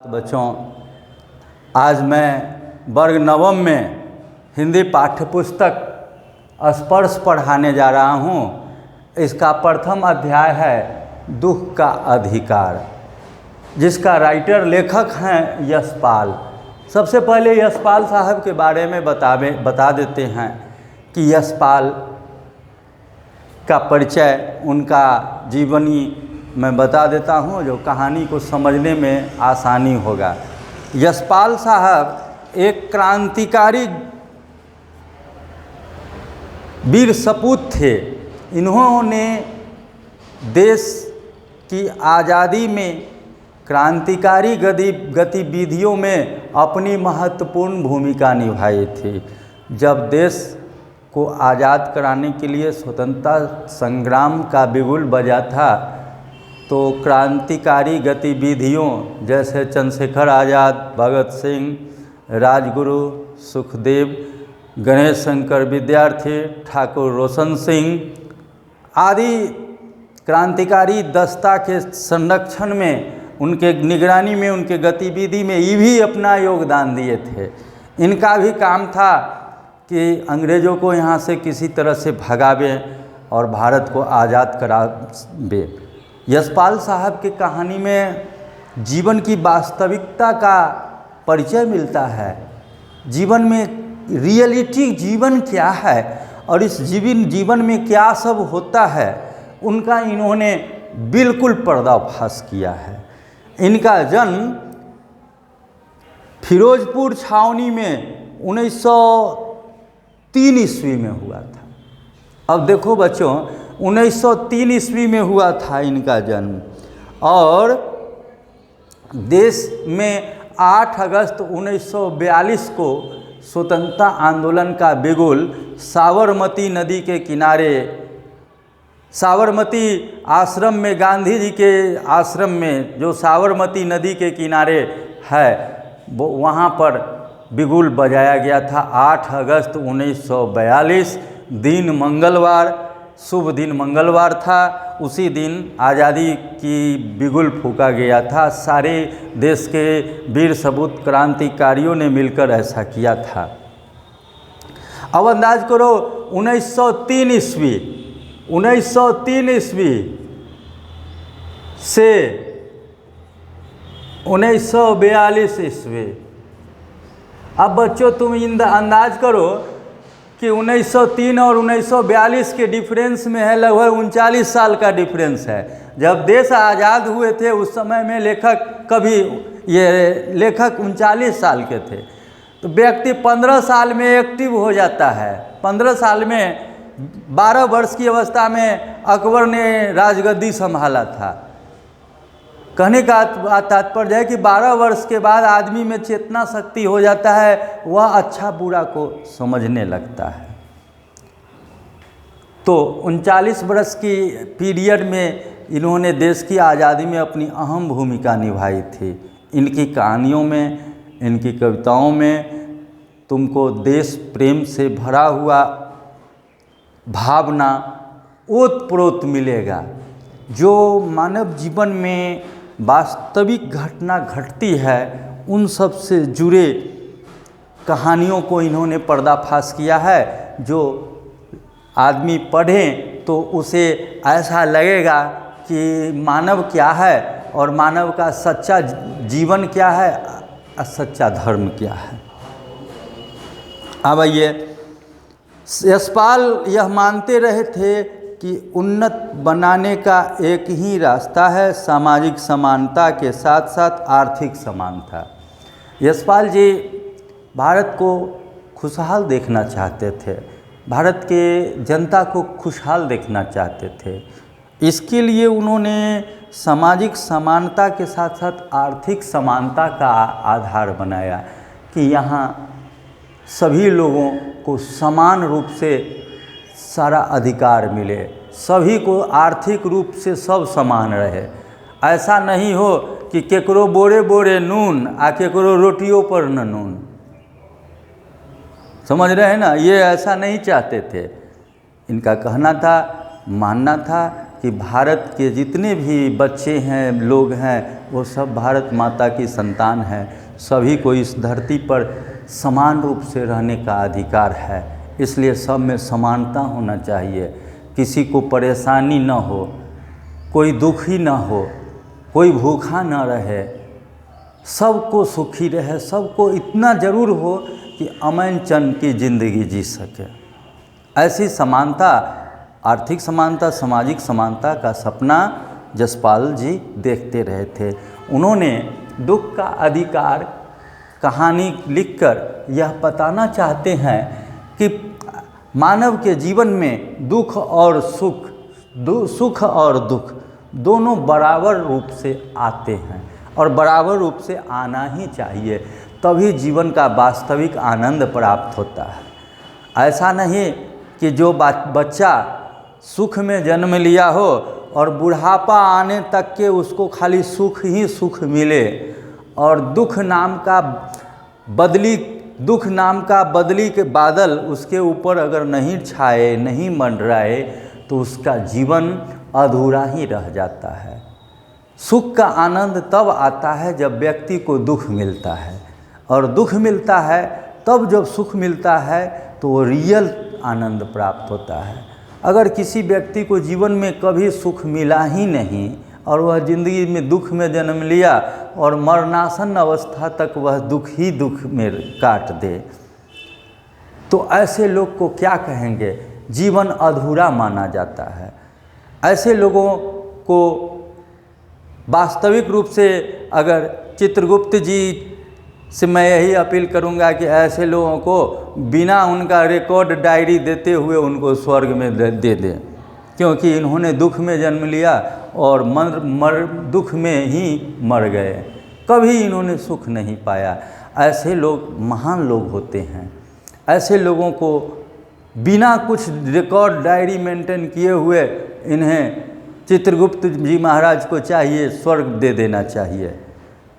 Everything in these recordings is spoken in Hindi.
बच्चों, आज मैं वर्ग नवम में हिंदी पाठ्यपुस्तक स्पर्श पढ़ाने जा रहा हूँ। इसका प्रथम अध्याय है दुख का अधिकार, जिसका राइटर लेखक हैं यशपाल। सबसे पहले यशपाल साहब के बारे में बता देते हैं कि यशपाल का परिचय, उनका जीवनी मैं बता देता हूँ, जो कहानी को समझने में आसानी होगा। यशपाल साहब एक क्रांतिकारी वीर सपूत थे। इन्होंने देश की आज़ादी में क्रांतिकारी गतिविधियों में अपनी महत्वपूर्ण भूमिका निभाई थी। जब देश को आज़ाद कराने के लिए स्वतंत्रता संग्राम का बिगुल बजा था, तो क्रांतिकारी गतिविधियों जैसे चंद्रशेखर आज़ाद, भगत सिंह, राजगुरु, सुखदेव, गणेश शंकर विद्यार्थी, ठाकुर रोशन सिंह आदि क्रांतिकारी दस्ता के संरक्षण में, उनके निगरानी में, उनके गतिविधि में ये भी अपना योगदान दिए थे। इनका भी काम था कि अंग्रेज़ों को यहाँ से किसी तरह से भगावे और भारत को आज़ाद करावे। यशपाल साहब की कहानी में जीवन की वास्तविकता का परिचय मिलता है। जीवन में रियलिटी जीवन क्या है और इस जीवन में क्या सब होता है, उनका इन्होंने बिल्कुल पर्दाफाश किया है। इनका जन्म फिरोजपुर छावनी में 1903 ईस्वी में हुआ था। अब देखो बच्चों, 1903 ईस्वी में हुआ था इनका जन्म, और देश में 8 अगस्त 1942 को स्वतंत्रता आंदोलन का बिगुल साबरमती नदी के किनारे, साबरमती आश्रम में, गांधी जी के आश्रम में जो साबरमती नदी के किनारे है, वो वहाँ पर बिगुल बजाया गया था। 8 अगस्त 1942 दिन मंगलवार, शुभ दिन मंगलवार था। उसी दिन आज़ादी की बिगुल फूंका गया था। सारे देश के वीर सपूत क्रांतिकारियों ने मिलकर ऐसा किया था। अब अंदाज करो 1903 ईस्वी से 1942 ईस्वी। अब बच्चों तुम अंदाज करो कि 1903 और 1942 के डिफरेंस में है लगभग 39 साल का डिफरेंस है। जब देश आज़ाद हुए थे उस समय में लेखक 39 साल के थे। तो व्यक्ति 15 साल में एक्टिव हो जाता है। 15 साल में 12 वर्ष की अवस्था में अकबर ने राजगद्दी संभाला था। कहने का तात्पर्य है कि 12 वर्ष के बाद आदमी में चेतना शक्ति हो जाता है, वह अच्छा बुरा को समझने लगता है। तो 39 वर्ष की पीरियड में इन्होंने देश की आज़ादी में अपनी अहम भूमिका निभाई थी। इनकी कहानियों में, इनकी कविताओं में तुमको देश प्रेम से भरा हुआ भावना ओतप्रोत मिलेगा। जो मानव जीवन में वास्तविक घटना घटती है, उन सब से जुड़े कहानियों को इन्होंने पर्दाफाश किया है। जो आदमी पढ़ें तो उसे ऐसा लगेगा कि मानव क्या है और मानव का सच्चा जीवन क्या है और सच्चा धर्म क्या है। अब आइए, यशपाल यह मानते रहे थे कि उन्नत बनाने का एक ही रास्ता है सामाजिक समानता के साथ साथ आर्थिक समानता। यशपाल जी भारत को खुशहाल देखना चाहते थे, भारत के जनता को खुशहाल देखना चाहते थे। इसके लिए उन्होंने सामाजिक समानता के साथ साथ आर्थिक समानता का आधार बनाया कि यहाँ सभी लोगों को समान रूप से सारा अधिकार मिले, सभी को आर्थिक रूप से सब समान रहे। ऐसा नहीं हो कि केकरो बोरे बोरे नून आ केकरो रोटियों पर न नून। समझ रहे हैं ना, ये ऐसा नहीं चाहते थे। इनका कहना था, मानना था कि भारत के जितने भी बच्चे हैं, लोग हैं, वो सब भारत माता की संतान है। सभी को इस धरती पर समान रूप से रहने का अधिकार है, इसलिए सब में समानता होना चाहिए। किसी को परेशानी न हो, कोई दुखी न हो, कोई भूखा न रहे, सबको सुखी रहे, सबको इतना ज़रूर हो कि अमन चैन की ज़िंदगी जी सके। ऐसी समानता, आर्थिक समानता, सामाजिक समानता का सपना जसपाल जी देखते रहे थे। उन्होंने दुख का अधिकार कहानी लिखकर यह बताना चाहते हैं कि मानव के जीवन में दुख और सुख और दुख दोनों बराबर रूप से आते हैं और बराबर रूप से आना ही चाहिए, तभी जीवन का वास्तविक आनंद प्राप्त होता है। ऐसा नहीं कि जो बच्चा सुख में जन्म लिया हो और बुढ़ापा आने तक के उसको खाली सुख ही सुख मिले और दुख नाम का बदली के बादल उसके ऊपर अगर नहीं छाए, नहीं मंडराए, तो उसका जीवन अधूरा ही रह जाता है। सुख का आनंद तब आता है जब व्यक्ति को दुख मिलता है, और दुख मिलता है तब जब सुख मिलता है तो वो रियल आनंद प्राप्त होता है। अगर किसी व्यक्ति को जीवन में कभी सुख मिला ही नहीं और वह ज़िंदगी में दुख में जन्म लिया और मरणासन अवस्था तक वह दुख ही दुख में काट दे, तो ऐसे लोग को क्या कहेंगे? जीवन अधूरा माना जाता है। ऐसे लोगों को वास्तविक रूप से अगर चित्रगुप्त जी से मैं यही अपील करूंगा कि ऐसे लोगों को बिना उनका रिकॉर्ड डायरी देते हुए उनको स्वर्ग में दे दें, क्योंकि इन्होंने दुख में जन्म लिया और दुख में ही मर गए, कभी इन्होंने सुख नहीं पाया। ऐसे लोग महान लोग होते हैं। ऐसे लोगों को बिना कुछ रिकॉर्ड डायरी मेंटेन किए हुए इन्हें चित्रगुप्त जी महाराज को चाहिए स्वर्ग दे देना चाहिए।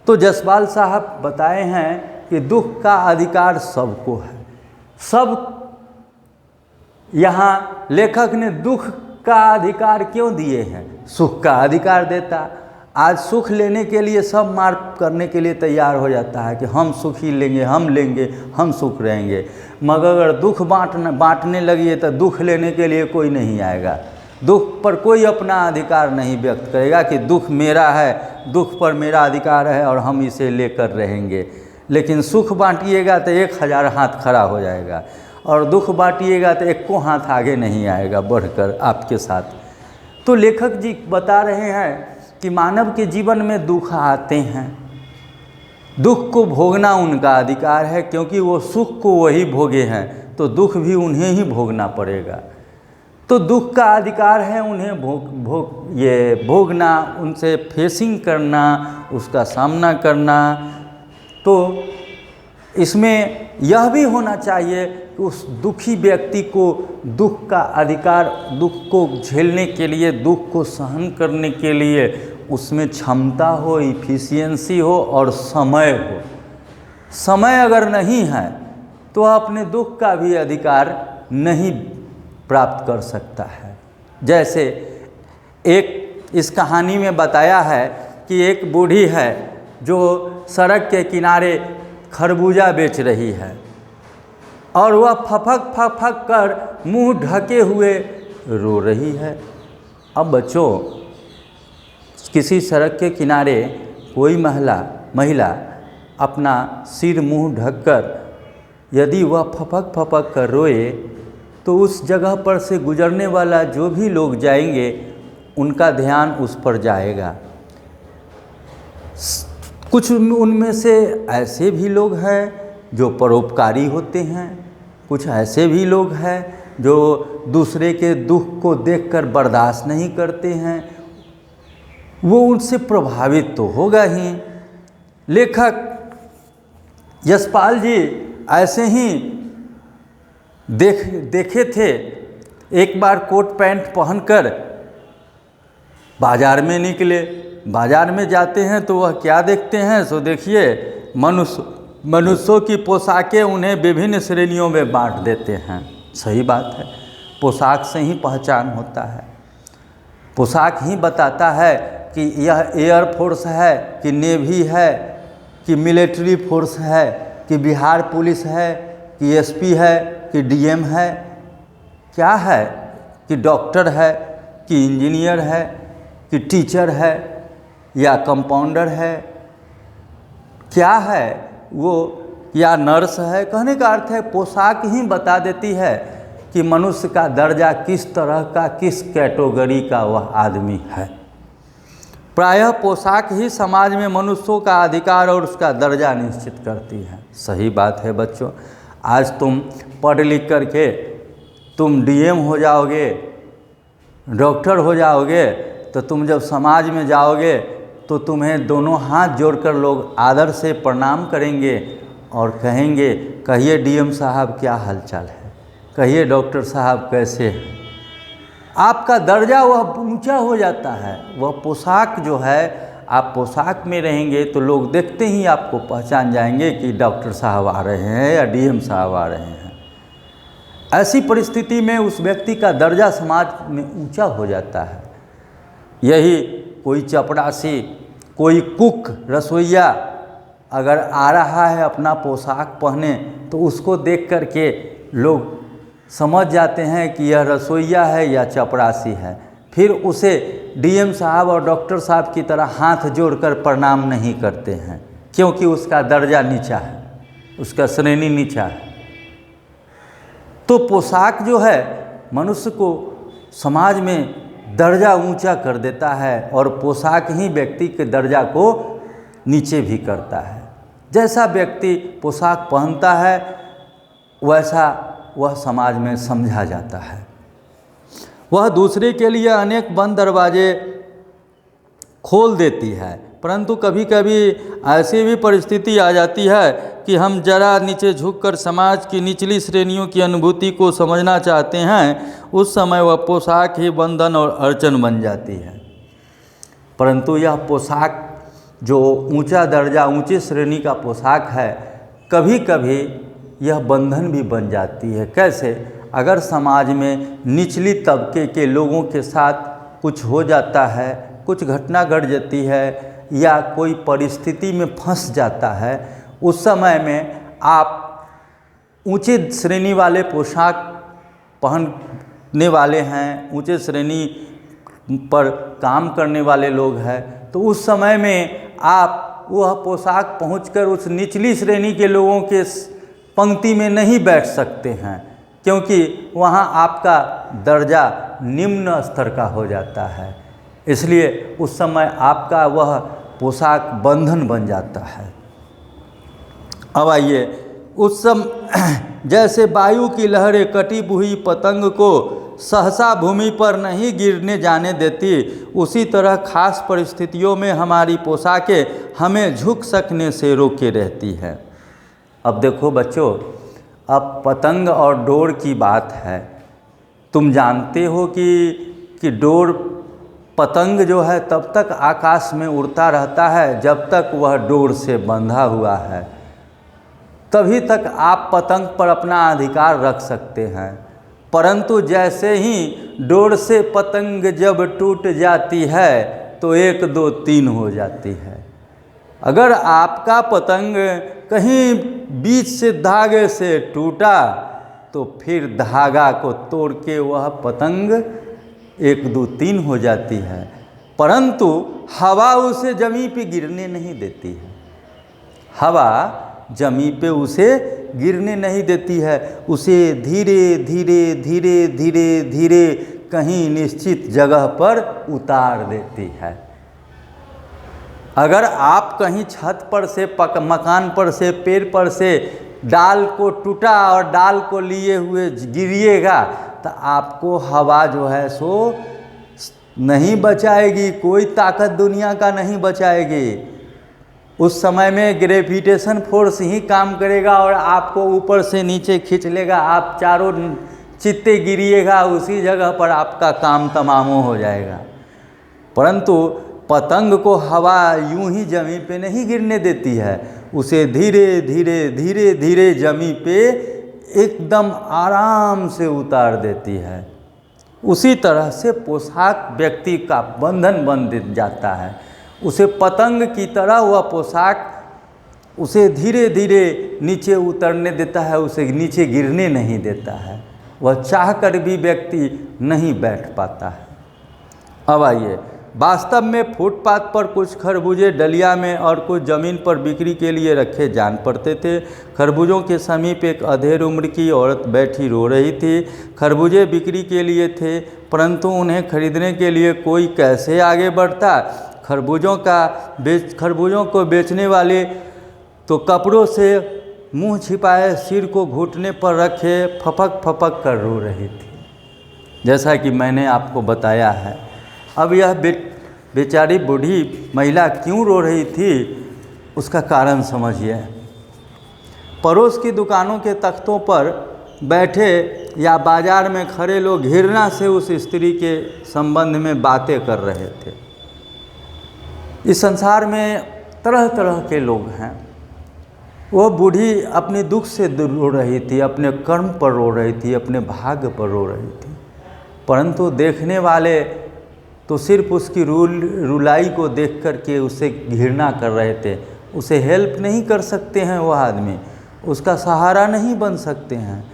तो जसपाल साहब बताए हैं कि दुख का अधिकार सबको है। सब यहाँ लेखक ने दुख का अधिकार क्यों दिए हैं? सुख का अधिकार देता। आज सुख लेने के लिए सब मार करने के लिए तैयार हो जाता है कि हम सुख ही लेंगे, हम सुख रहेंगे। मगर अगर दुख बांटने लगिए तो दुख लेने के लिए कोई नहीं आएगा। दुख पर कोई अपना अधिकार नहीं व्यक्त करेगा कि दुख मेरा है, दुख पर मेरा अधिकार है और हम इसे लेकर रहेंगे। लेकिन सुख बांटिएगा तो 1000 हाथ खड़ा हो जाएगा, और दुख बांटिएगा तो 1 हाथ आगे नहीं आएगा बढ़कर आपके साथ। तो लेखक जी बता रहे हैं कि मानव के जीवन में दुख आते हैं, दुख को भोगना उनका अधिकार है, क्योंकि वो सुख को वही भोगे हैं तो दुख भी उन्हें ही भोगना पड़ेगा। तो दुख का अधिकार है उन्हें भोगना, उनसे फेसिंग करना, उसका सामना करना। तो इसमें यह भी होना चाहिए कि उस दुखी व्यक्ति को दुख का अधिकार, दुख को झेलने के लिए, दुख को सहन करने के लिए उसमें क्षमता हो, इफिशियंसी हो और समय हो। समय अगर नहीं है तो अपने दुख का भी अधिकार नहीं प्राप्त कर सकता है। जैसे एक इस कहानी में बताया है कि एक बूढ़ी है जो सड़क के किनारे खरबूजा बेच रही है और वह फपक कर मुंह ढके हुए रो रही है। अब बच्चों, किसी सड़क के किनारे कोई महिला अपना सिर मुंह ढककर यदि वह फपक कर रोए तो उस जगह पर से गुजरने वाला जो भी लोग जाएंगे उनका ध्यान उस पर जाएगा। कुछ उनमें से ऐसे भी लोग हैं जो परोपकारी होते हैं, कुछ ऐसे भी लोग हैं जो दूसरे के दुख को देखकर बर्दाश्त नहीं करते हैं, वो उनसे प्रभावित तो होगा ही। लेखक यशपाल जी ऐसे ही देखे थे। एक बार कोट पैंट पहनकर बाजार में निकले। बाजार में जाते हैं तो वह क्या देखते हैं? सो देखिए, मनुष्यों की पोशाकें उन्हें विभिन्न श्रेणियों में बांट देते हैं। सही बात है, पोशाक से ही पहचान होता है। पोशाक ही बताता है कि यह एयर फोर्स है कि नेवी है कि मिलिट्री फोर्स है कि बिहार पुलिस है कि एसपी है कि डीएम है, क्या है, कि डॉक्टर है कि इंजीनियर है कि टीचर है या कंपाउंडर है, क्या है वो, या नर्स है। कहने का अर्थ है पोशाक ही बता देती है कि मनुष्य का दर्जा किस तरह का, किस कैटेगरी का वह आदमी है। प्रायः पोशाक ही समाज में मनुष्यों का अधिकार और उसका दर्जा निश्चित करती है। सही बात है बच्चों। आज तुम पढ़ लिख करके तुम डीएम हो जाओगे, डॉक्टर हो जाओगे, तो तुम जब समाज में जाओगे तो तुम्हें दोनों हाथ जोड़कर लोग आदर से प्रणाम करेंगे और कहेंगे, कहिए डीएम साहब क्या हालचाल है, कहिए डॉक्टर साहब कैसे हैं। आपका दर्जा वह ऊंचा हो जाता है। वह पोशाक जो है, आप पोशाक में रहेंगे तो लोग देखते ही आपको पहचान जाएंगे कि डॉक्टर साहब आ रहे हैं या डीएम साहब आ रहे हैं। ऐसी परिस्थिति में उस व्यक्ति का दर्जा समाज में ऊंचा हो जाता है। यही कोई चपरासी, कोई कुक, रसोइया अगर आ रहा है अपना पोशाक पहने तो उसको देख कर के लोग समझ जाते हैं कि यह रसोइया है या चपरासी है। फिर उसे डीएम साहब और डॉक्टर साहब की तरह हाथ जोड़कर प्रणाम नहीं करते हैं, क्योंकि उसका दर्जा नीचा है, उसका श्रेणी नीचा है। तो पोशाक जो है मनुष्य को समाज में दर्जा ऊंचा कर देता है और पोशाक ही व्यक्ति के दर्जा को नीचे भी करता है। जैसा व्यक्ति पोशाक पहनता है वैसा वह समाज में समझा जाता है। वह दूसरे के लिए अनेक बंद दरवाजे खोल देती है, परंतु कभी कभी ऐसी भी परिस्थिति आ जाती है कि हम जरा नीचे झुककर समाज की निचली श्रेणियों की अनुभूति को समझना चाहते हैं। उस समय वह पोशाक ही बंधन और अड़चन बन जाती है। परंतु यह पोशाक जो ऊंचा दर्जा, ऊंची श्रेणी का पोशाक है, कभी कभी यह बंधन भी बन जाती है। कैसे? अगर समाज में निचली तबके के लोगों के साथ कुछ हो जाता है, कुछ घटना घट जाती है या कोई परिस्थिति में फंस जाता है, उस समय में आप ऊंचे श्रेणी वाले पोशाक पहनने वाले हैं, ऊंचे श्रेणी पर काम करने वाले लोग हैं, तो उस समय में आप वह पोशाक पहुंचकर उस निचली श्रेणी के लोगों के पंक्ति में नहीं बैठ सकते हैं, क्योंकि वहां आपका दर्जा निम्न स्तर का हो जाता है। इसलिए उस समय आपका वह पोशाक बंधन बन जाता है। अब आइए, उस समय जैसे वायु की लहरें कटी हुई पतंग को सहसा भूमि पर नहीं गिरने जाने देती, उसी तरह खास परिस्थितियों में हमारी पोशाकें हमें झुक सकने से रोके रहती है। अब देखो बच्चों, अब पतंग और डोर की बात है। तुम जानते हो कि डोर, पतंग जो है तब तक आकाश में उड़ता रहता है जब तक वह डोर से बंधा हुआ है, तभी तक आप पतंग पर अपना अधिकार रख सकते हैं। परंतु जैसे ही डोर से पतंग जब टूट जाती है तो 1 2 3 हो जाती है। अगर आपका पतंग कहीं बीच से धागे से टूटा तो फिर धागा को तोड़ के वह पतंग 1 2 3 हो जाती है, परंतु हवा उसे जमीन पे गिरने नहीं देती है। हवा जमीन पे उसे गिरने नहीं देती है, उसे धीरे धीरे धीरे धीरे धीरे कहीं निश्चित जगह पर उतार देती है। अगर आप कहीं छत पर से, मकान पर से, पेड़ पर से डाल को टूटा और डाल को लिए हुए गिरिएगा तो आपको हवा जो है सो नहीं बचाएगी, कोई ताकत दुनिया का नहीं बचाएगी। उस समय में ग्रेविटेशन फोर्स ही काम करेगा और आपको ऊपर से नीचे खींच लेगा, आप चारों चित्ते गिरिएगा, उसी जगह पर आपका काम तमाम हो जाएगा। परंतु पतंग को हवा यूं ही जमीन पे नहीं गिरने देती है, उसे धीरे धीरे धीरे धीरे जमीन पे एकदम आराम से उतार देती है। उसी तरह से पोशाक व्यक्ति का बंधन बन जाता है। उसे पतंग की तरह वह पोशाक उसे धीरे धीरे नीचे उतरने देता है, उसे नीचे गिरने नहीं देता है। वह चाहकर भी व्यक्ति नहीं बैठ पाता है। अब आइए, वास्तव में फुटपाथ पर कुछ खरबूजे डलिया में और कुछ ज़मीन पर बिक्री के लिए रखे जान पड़ते थे। खरबूजों के समीप एक अधेड़ उम्र की औरत बैठी रो रही थी। खरबूजे बिक्री के लिए थे, परंतु उन्हें खरीदने के लिए कोई कैसे आगे बढ़ता। खरबूजों को बेचने वाले तो कपड़ों से मुंह छिपाए सिर को घुटने पर रखे फपक फपक कर रो रही थी, जैसा कि मैंने आपको बताया है। अब यह बेचारी बूढ़ी महिला क्यों रो रही थी, उसका कारण समझिए। पड़ोस की दुकानों के तख्तों पर बैठे या बाजार में खड़े लोग घृणा से उस स्त्री के संबंध में बातें कर रहे थे। इस संसार में तरह तरह के लोग हैं। वह बूढ़ी अपने दुख से रो रही थी, अपने कर्म पर रो रही थी, अपने भाग्य पर रो रही थी, परंतु देखने वाले तो सिर्फ उसकी रुलाई को देख कर के उसे घृणा कर रहे थे। उसे हेल्प नहीं कर सकते हैं, वह आदमी उसका सहारा नहीं बन सकते हैं,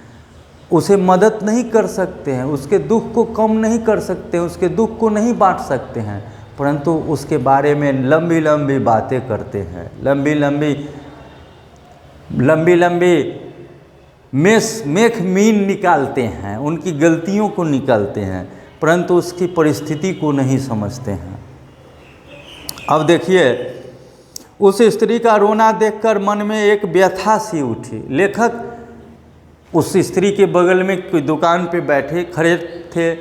उसे मदद नहीं कर सकते हैं, उसके दुख को कम नहीं कर सकते हैं, उसके दुख को नहीं बांट सकते हैं, परंतु उसके बारे में लंबी लंबी बातें करते हैं, लंबी लंबी मेख मीन निकालते हैं, उनकी गलतियों को निकालते हैं, परंतु उसकी परिस्थिति को नहीं समझते हैं। अब देखिए, उस स्त्री का रोना देखकर मन में एक व्यथा सी उठी। लेखक उस स्त्री के बगल में कोई दुकान पे बैठे खड़े थे,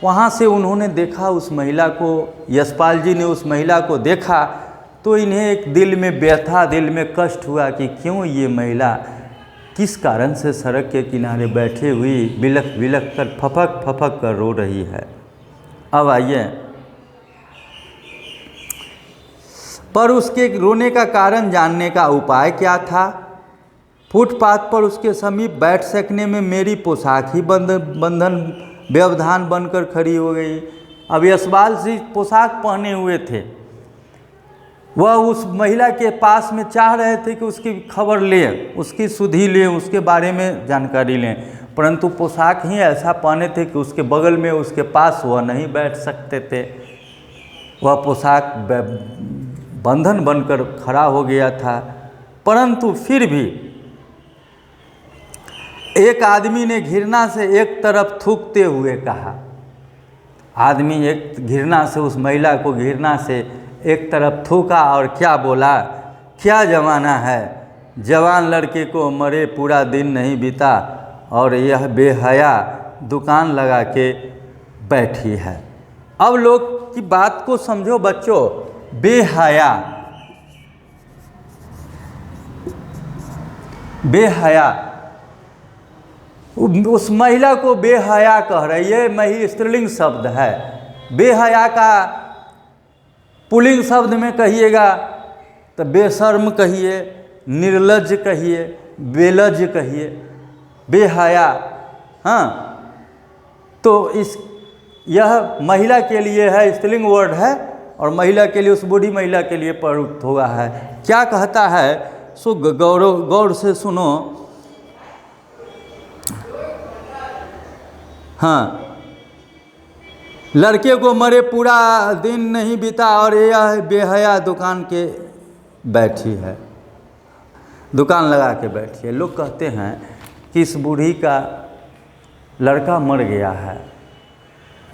वहाँ से उन्होंने देखा उस महिला को, यशपाल जी ने उस महिला को देखा, तो इन्हें एक दिल में व्यथा, दिल में कष्ट हुआ कि क्यों ये महिला किस कारण से सड़क के किनारे बैठी हुई बिलख बिलख कर फपक फपक कर रो रही है। अब आइए, पर उसके रोने का कारण जानने का उपाय क्या था। फुटपाथ पर उसके समीप बैठ सकने में मेरी पोशाक ही बंधन व्यवधान बनकर खड़ी हो गई। अब यशपाल जी पोशाक पहने हुए थे, वह उस महिला के पास में चाह रहे थे कि उसकी खबर लें, उसकी सुधि लें, उसके बारे में जानकारी लें, परंतु पोशाक ही ऐसा पहने थे कि उसके बगल में उसके पास वह नहीं बैठ सकते थे। वह पोशाक बंधन बनकर खड़ा हो गया था। परंतु फिर भी एक आदमी ने घृणा से एक तरफ थूकते हुए कहा, आदमी एक घृणा से उस महिला को घृणा से एक तरफ थूका और क्या बोला, क्या ज़माना है, जवान लड़के को मरे पूरा दिन नहीं बीता और यह बेहया दुकान लगा के बैठी है। अब लोग की बात को समझो बच्चों, बेहया उस महिला को बेहया कह रही है। मही स्त्रीलिंग शब्द है। बेहया का पुल्लिंग शब्द में कहिएगा तो बेशर्म कहिए, निर्लज्ज कहिए, बेलज्ज कहिए, बेहया। हाँ, तो यह महिला के लिए है, स्त्रीलिंग वर्ड है, और महिला के लिए, उस बूढ़ी महिला के लिए प्रयुक्त हुआ है। क्या कहता है सो गौर से सुनो। हाँ, लड़के को मरे पूरा दिन नहीं बीता और यह बेहया दुकान के बैठी है, दुकान लगा के बैठी है। लोग कहते हैं कि इस बूढ़ी का लड़का मर गया है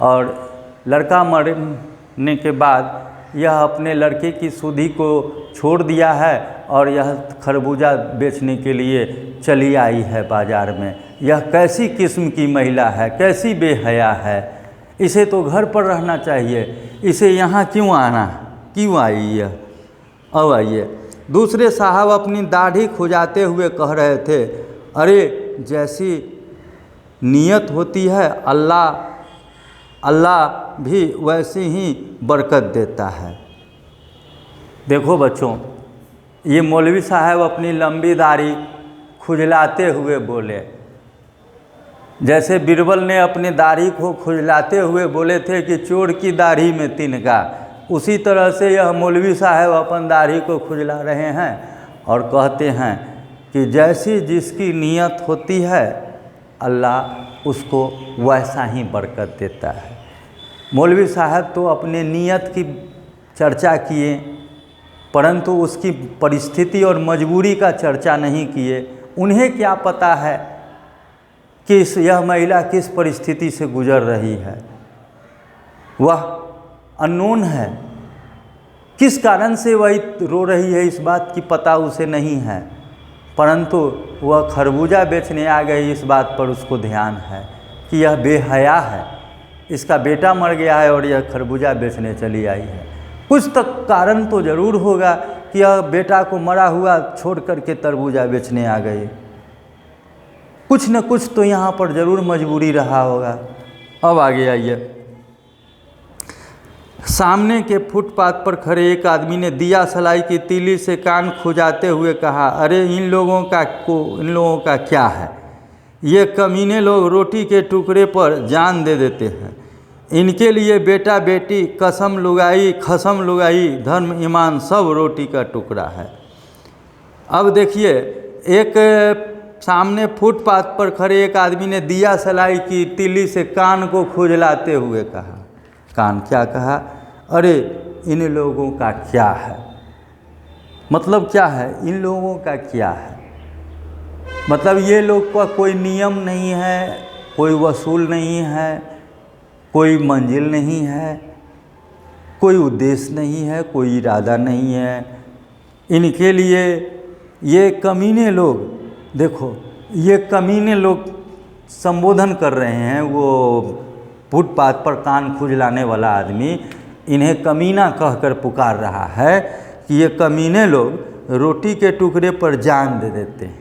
और लड़का मरने के बाद यह अपने लड़के की सुधि को छोड़ दिया है और यह खरबूजा बेचने के लिए चली आई है बाज़ार में। यह कैसी किस्म की महिला है, कैसी बेहया है, इसे तो घर पर रहना चाहिए, इसे यहाँ क्यों आई यह। अब आइए, दूसरे साहब अपनी दाढ़ी खुजाते हुए कह रहे थे, अरे जैसी नीयत होती है अल्लाह भी वैसी ही बरकत देता है। देखो बच्चों, ये मौलवी साहब अपनी लंबी दाढ़ी खुजलाते हुए बोले, जैसे बीरबल ने अपने दाढ़ी को खुजलाते हुए बोले थे कि चोर की दाढ़ी में तिनका, उसी तरह से यह मौलवी साहब अपन दाढ़ी को खुजला रहे हैं और कहते हैं कि जैसी जिसकी नीयत होती है अल्लाह उसको वैसा ही बरकत देता है। मौलवी साहब तो अपने नीयत की चर्चा किए, परंतु उसकी परिस्थिति और मजबूरी का चर्चा नहीं किए। उन्हें क्या पता है कि यह महिला किस परिस्थिति से गुजर रही है, वह अननोन है। किस कारण से वह रो रही है इस बात की पता उसे नहीं है, परंतु वह खरबूजा बेचने आ गई इस बात पर उसको ध्यान है कि यह बेहया है, इसका बेटा मर गया है और यह खरबूजा बेचने चली आई है। कुछ तक कारण तो ज़रूर होगा कि यह बेटा को मरा हुआ छोड़ करके तरबूजा बेचने आ गई। कुछ न कुछ तो यहाँ पर ज़रूर मजबूरी रहा होगा। अब आगे आइए। सामने के फुटपाथ पर खड़े एक आदमी ने दिया सलाई की तीली से कान खुजाते हुए कहा, अरे इन लोगों का क्या है? ये कमीने लोग रोटी के टुकड़े पर जान दे देते हैं। इनके लिए बेटा बेटी कसम लुगाई धर्म ईमान सब रोटी का टुकड़ा है। अब देखिए, एक सामने फुटपाथ पर खड़े एक आदमी ने दिया सलाई की तीली से कान को खुजलाते हुए कहा, कान क्या कहा? अरे इन लोगों का क्या है? मतलब क्या है? इन लोगों का क्या है? मतलब ये लोग का कोई नियम नहीं है, कोई वसूल नहीं है, कोई मंजिल नहीं है, कोई उद्देश्य नहीं है, कोई इरादा नहीं है। इनके लिए ये कमीने लोग, देखो ये कमीने लोग संबोधन कर रहे हैं। वो फुटपाथ पर कान खुजलाने वाला आदमी इन्हें कमीना कहकर पुकार रहा है कि ये कमीने लोग रोटी के टुकड़े पर जान दे देते हैं।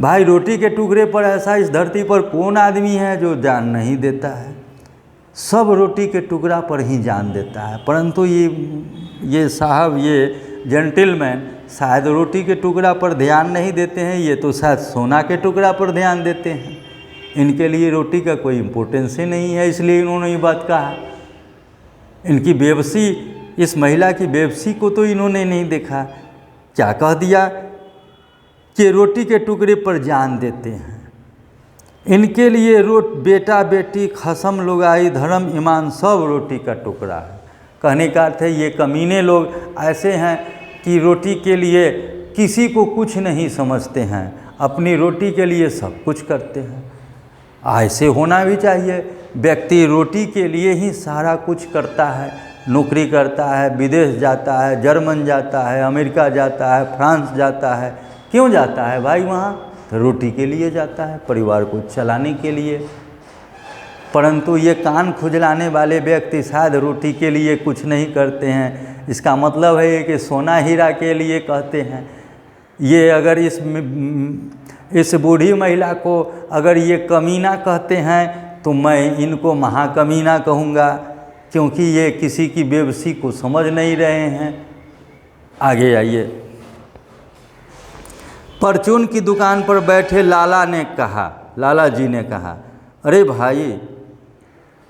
भाई, रोटी के टुकड़े पर ऐसा इस धरती पर कौन आदमी है जो जान नहीं देता है? सब रोटी के टुकड़ा पर ही जान देता है, परंतु ये साहब, ये जेंटलमैन शायद रोटी के टुकड़ा पर ध्यान नहीं देते हैं, ये तो शायद सोना के टुकड़ा पर ध्यान देते हैं। इनके लिए रोटी का कोई इम्पोर्टेंस ही नहीं है, इसलिए इन्होंने ये बात कहा। इनकी बेबसी, इस महिला की बेबसी को तो इन्होंने नहीं देखा। क्या कह दिया कि रोटी के टुकड़े पर जान देते हैं। इनके लिए बेटा बेटी खसम लुगाई धर्म ईमान सब रोटी का टुकड़ा है। कहने का अर्थ है ये कमीने लोग ऐसे हैं कि रोटी के लिए किसी को कुछ नहीं समझते हैं, अपनी रोटी के लिए सब कुछ करते हैं। ऐसे होना भी चाहिए। व्यक्ति रोटी के लिए ही सारा कुछ करता है, नौकरी करता है, विदेश जाता है, जर्मन जाता है, अमेरिका जाता है, फ्रांस जाता है। क्यों जाता है भाई? वहाँ तो रोटी के लिए जाता है, परिवार को चलाने के लिए। परंतु ये कान खुजलाने वाले व्यक्ति शायद रोटी के लिए कुछ नहीं करते हैं। इसका मतलब है कि सोना हीरा के लिए कहते हैं। ये अगर इस बूढ़ी महिला को अगर ये कमीना कहते हैं तो मैं इनको महाकमीना कहूँगा, क्योंकि ये किसी की बेबसी को समझ नहीं रहे हैं। आगे आइए। परचून की दुकान पर बैठे लाला जी ने कहा, अरे भाई,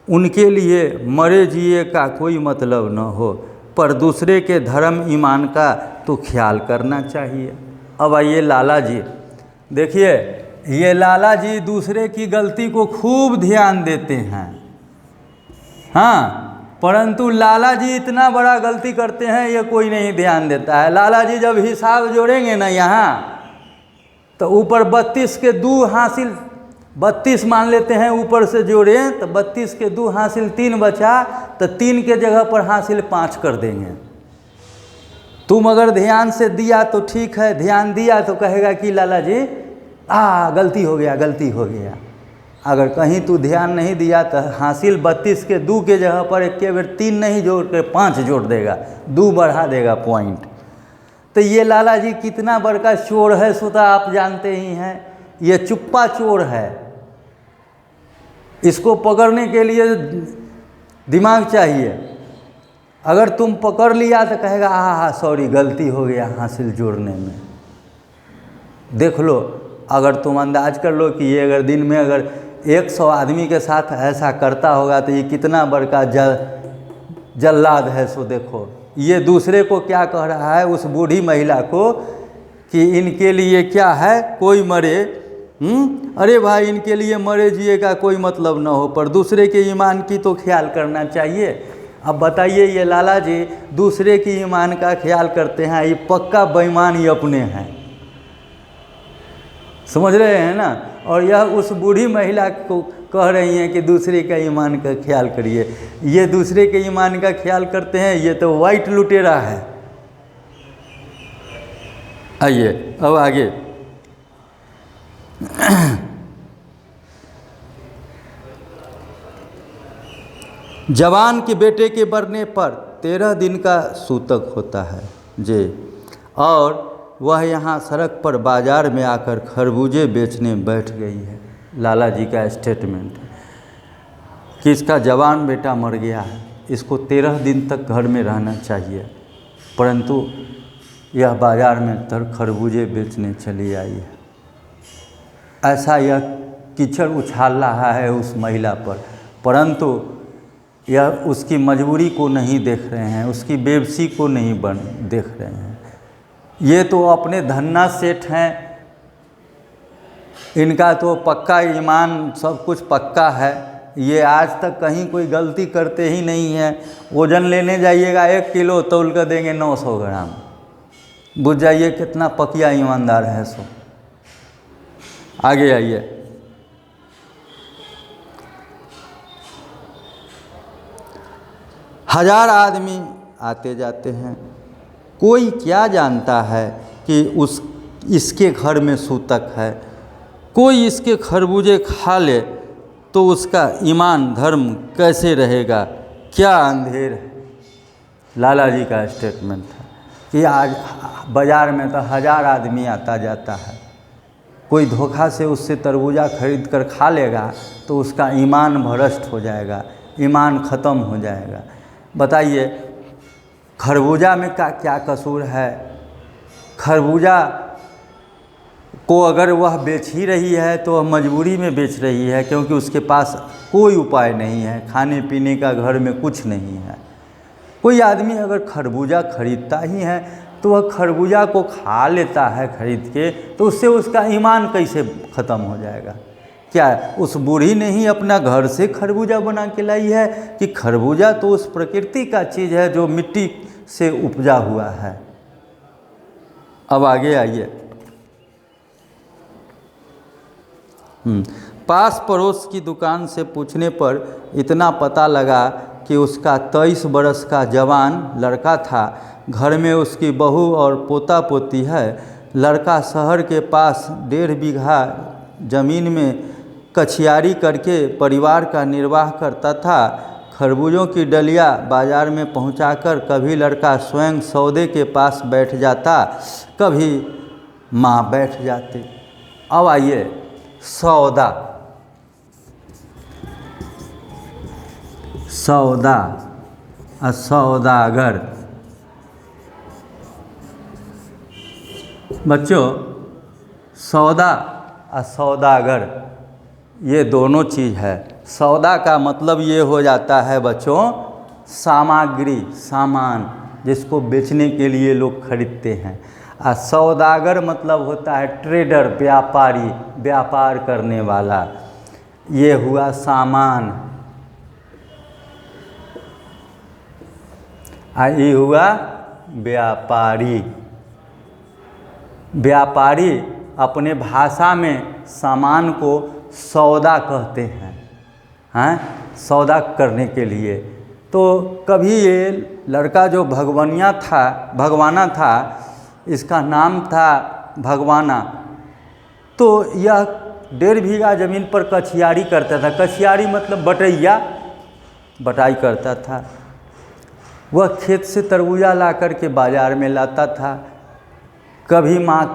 उनके लिए मरे जिए का कोई मतलब न हो, पर दूसरे के धर्म ईमान का तो ख्याल करना चाहिए। अब आइए लाला जी। देखिए, ये लाला जी दूसरे की गलती को खूब ध्यान देते हैं, हाँ, परंतु लाला जी इतना बड़ा गलती करते हैं ये कोई नहीं ध्यान देता है। लाला जी जब हिसाब जोड़ेंगे ना यहाँ, तो ऊपर 32 के 2 हासिल 32 मान लेते हैं, ऊपर से जोड़ें तो 32 के 2 हासिल 3 बचा, तो 3 के जगह पर हासिल 5 कर देंगे। तुम अगर ध्यान से दिया तो ठीक है, ध्यान दिया तो कहेगा कि लाला जी गलती हो गया। अगर कहीं तू ध्यान नहीं दिया तो हासिल 32 के 2 के जगह पर एक बार 3 नहीं जोड़ कर 5 जोड़ देगा, 2 बढ़ा देगा पॉइंट। तो ये लाला जी कितना बड़का चोर है सो तो आप जानते ही हैं। ये चुप्पा चोर है। इसको पकड़ने के लिए दिमाग चाहिए। अगर तुम पकड़ लिया तो कहेगा सॉरी, गलती हो गया हासिल जोड़ने में। देख लो, अगर तुम अंदाज कर लो कि ये अगर दिन में अगर 100 आदमी के साथ ऐसा करता होगा तो ये कितना बड़का जल्लाद है। सो देखो ये दूसरे को क्या कह रहा है, उस बूढ़ी महिला को, कि इनके लिए क्या है, कोई मरे, अरे भाई इनके लिए मरे जिए का कोई मतलब ना हो, पर दूसरे के ईमान की तो ख्याल करना चाहिए। अब बताइए ये लाला जी दूसरे की ईमान का ख्याल करते हैं, ये पक्का बेईमान ही अपने हैं, समझ रहे हैं ना। और यह उस बूढ़ी महिला को कह रही हैं कि दूसरे का ईमान का ख्याल करिए। ये दूसरे के ईमान का ख्याल करते हैं, ये तो वाइट लुटेरा है। आइए अब आगे। जवान के बेटे के मरने पर 13 दिन का सूतक होता है जी, और वह यहाँ सड़क पर बाजार में आकर खरबूजे बेचने बैठ गई है। लाला जी का स्टेटमेंट है कि इसका जवान बेटा मर गया है, इसको 13 दिन तक घर में रहना चाहिए, परंतु यह बाजार में खरबूजे बेचने चली आई है। ऐसा यह कीचड़ उछाल रहा है उस महिला पर, परंतु यह उसकी मजबूरी को नहीं देख रहे हैं, उसकी बेबसी को नहीं देख रहे हैं। ये तो अपने धन्ना सेठ हैं, इनका तो पक्का ईमान सब कुछ पक्का है, ये आज तक कहीं कोई गलती करते ही नहीं है। वज़न लेने जाइएगा 1 किलो तौल कर देंगे 900 ग्राम, बुझ जाइए कितना पकिया ईमानदार है। सो आगे आइए। हजार आदमी आते जाते हैं, कोई क्या जानता है कि इसके घर में सूतक है। कोई इसके खरबूजे खा ले तो उसका ईमान धर्म कैसे रहेगा, क्या अंधेर है। लाला जी का स्टेटमेंट है कि आज बाज़ार में तो 1000 आदमी आता जाता है, कोई धोखा से उससे तरबूजा खरीद कर खा लेगा तो उसका ईमान भ्रष्ट हो जाएगा, ईमान ख़त्म हो जाएगा। बताइए खरबूजा में क्या कसूर है। खरबूजा को अगर वह बेच ही रही है तो वह मजबूरी में बेच रही है, क्योंकि उसके पास कोई उपाय नहीं है, खाने पीने का घर में कुछ नहीं है। कोई आदमी अगर खरबूजा खरीदता ही है तो वह खरबूजा को खा लेता है खरीद के, तो उससे उसका ईमान कैसे ख़त्म हो जाएगा। क्या उस बूढ़ी ने ही अपना घर से खरबूजा बना के लाई है कि खरबूजा तो उस प्रकृति का चीज़ है जो मिट्टी से उपजा हुआ है। अब आगे आइए। पास पड़ोस की दुकान से पूछने पर इतना पता लगा कि उसका 23 बरस का जवान लड़का था, घर में उसकी बहू और पोता पोती है। लड़का शहर के पास 1.5 बीघा ज़मीन में कछियारी करके परिवार का निर्वाह करता था। खरबूजों की डलिया बाज़ार में पहुंचाकर कभी लड़का स्वयं सौदे के पास बैठ जाता, कभी माँ बैठ जाती। अब आइए सौदा। सौदा और सौदागर। बच्चों सौदा और सौदागर ये दोनों चीज़ है। सौदा का मतलब ये हो जाता है बच्चों सामग्री, सामान जिसको बेचने के लिए लोग खरीदते हैं। और सौदागर मतलब होता है ट्रेडर, व्यापारी, व्यापार करने वाला। ये हुआ सामान, और ये हुआ व्यापारी। व्यापारी अपने भाषा में सामान को सौदा कहते हैं, सौदा करने के लिए। तो कभी ये लड़का जो भगवाना था, इसका नाम था भगवाना। तो यह 1.5 बीघा ज़मीन पर कछियारी करता था। कछियारी मतलब बटाई करता था। वह खेत से तरबूजा ला कर के बाज़ार में लाता था। कभी माँ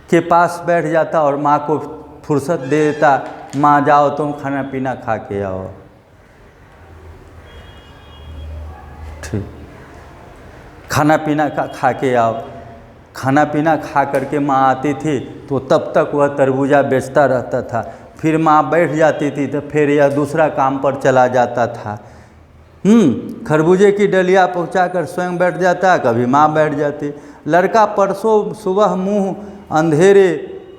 के पास बैठ जाता और माँ को फुर्सत दे देता, माँ जाओ तुम खाना पीना खा के आओ। ठीक, खाना पीना खा के आओ। खाना पीना खा करके माँ आती थी तो तब तक वह तरबूजा बेचता रहता था। फिर माँ बैठ जाती थी तो फिर यह दूसरा काम पर चला जाता था। खरबूजे की डलिया पहुँचा कर स्वयं बैठ जाता, कभी माँ बैठ जाती। लड़का परसों सुबह मुँह अंधेरे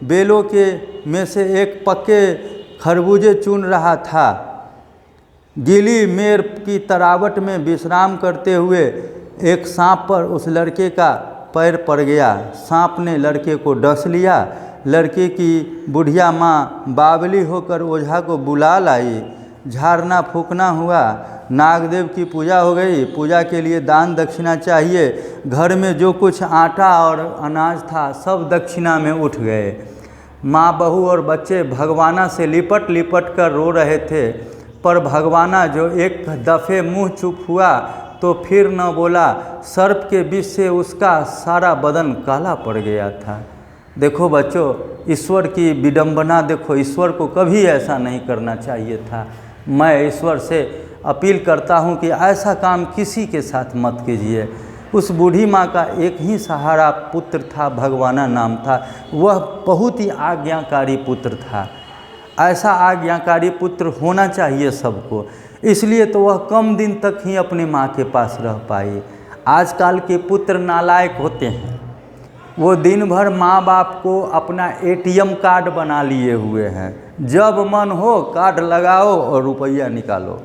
बेलों के में से एक पक्के खरबूजे चुन रहा था। गीली मेर की तरावट में विश्राम करते हुए एक सांप पर उस लड़के का पैर पड़ गया। सांप ने लड़के को डस लिया। लड़के की बुढ़िया माँ बावली होकर ओझा को बुला लाई। झाड़ना फूकना हुआ, नागदेव की पूजा हो गई। पूजा के लिए दान दक्षिणा चाहिए। घर में जो कुछ आटा और अनाज था सब दक्षिणा में उठ गए। माँ, बहू और बच्चे भगवाना से लिपट लिपट कर रो रहे थे, पर भगवाना जो एक दफ़े मुंह चुप हुआ तो फिर न बोला। सर्प के विष से उसका सारा बदन काला पड़ गया था। देखो बच्चों, ईश्वर की विडंबना देखो, ईश्वर को कभी ऐसा नहीं करना चाहिए था। मैं ईश्वर से अपील करता हूँ कि ऐसा काम किसी के साथ मत कीजिए। उस बूढ़ी माँ का एक ही सहारा पुत्र था, भगवाना नाम था। वह बहुत ही आज्ञाकारी पुत्र था। ऐसा आज्ञाकारी पुत्र होना चाहिए सबको, इसलिए तो वह कम दिन तक ही अपनी माँ के पास रह पाई। आजकल के पुत्र नालायक होते हैं। वो दिन भर माँ बाप को अपना एटीएम कार्ड बना लिए हुए हैं। जब मन हो कार्ड लगाओ और रुपया निकालो।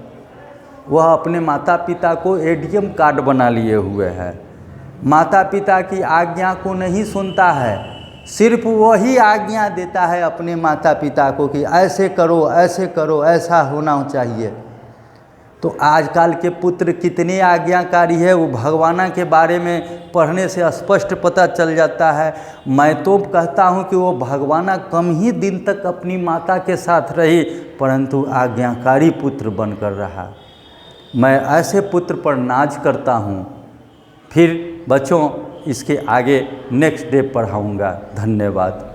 वह अपने माता पिता को एटीएम कार्ड बना लिए हुए हैं। माता पिता की आज्ञा को नहीं सुनता है, सिर्फ वही आज्ञा देता है अपने माता पिता को कि ऐसे करो, ऐसा होना चाहिए। तो आजकल के पुत्र कितने आज्ञाकारी है, वो भगवाना के बारे में पढ़ने से स्पष्ट पता चल जाता है। मैं तो कहता हूँ कि वो भगवाना कम ही दिन तक अपनी माता के साथ रही, परंतु आज्ञाकारी पुत्र बनकर रहा। मैं ऐसे पुत्र पर नाज करता हूँ। फिर बच्चों, इसके आगे नेक्स्ट डे पढ़ाऊँगा। धन्यवाद।